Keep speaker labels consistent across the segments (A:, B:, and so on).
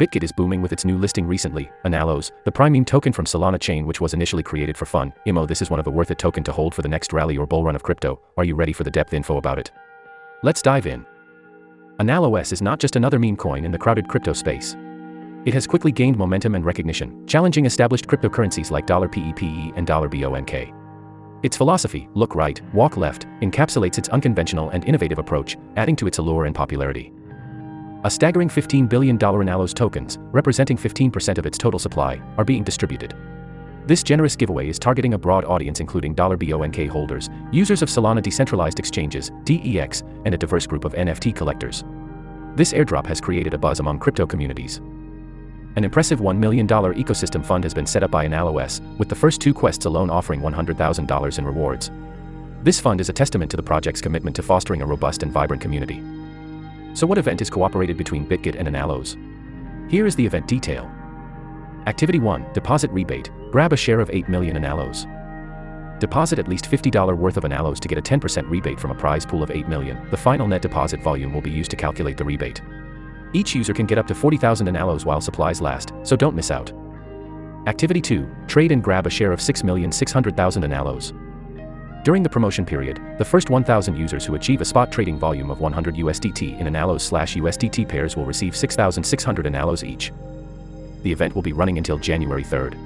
A: Bitget is booming with its new listing recently, AnaloS, the prime meme token from Solana chain, which was initially created for fun. This is one of the worth it token to hold for the next rally or bull run of crypto. Are you ready for the depth info about it? Let's dive in. AnaloS is not just another meme coin in the crowded crypto space. It has quickly gained momentum and recognition, challenging established cryptocurrencies like $PEPE and $BONK. Its philosophy, look right, walk left, encapsulates its unconventional and innovative approach, adding to its allure and popularity. A staggering $15 billion AnaloS tokens, representing 15% of its total supply, are being distributed. This generous giveaway is targeting a broad audience including $BONK holders, users of Solana decentralized exchanges, DEX, and a diverse group of NFT collectors. This airdrop has created a buzz among crypto communities. An impressive $1 million ecosystem fund has been set up by AnaloS, with the first 2 quests alone offering $100,000 in rewards. This fund is a testament to the project's commitment to fostering a robust and vibrant community. So what event is cooperated between Bitget and AnaloS? Here is the event detail. Activity 1, Deposit Rebate, grab a share of 8 million AnaloS. Deposit at least $50 worth of AnaloS to get a 10% rebate from a prize pool of 8 million. The final net deposit volume will be used to calculate the rebate. Each user can get up to 40,000 AnaloS while supplies last, so don't miss out. Activity 2, Trade and grab a share of 6,600,000 AnaloS. During the promotion period, the first 1,000 users who achieve a spot trading volume of 100 USDT in AnaloS/USDT pairs will receive 6,600 AnaloS each. The event will be running until January 3rd.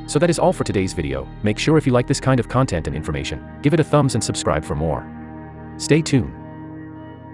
A: So that is all for today's video. Make sure if you like this kind of content and information, give it a thumbs and subscribe for more. Stay tuned.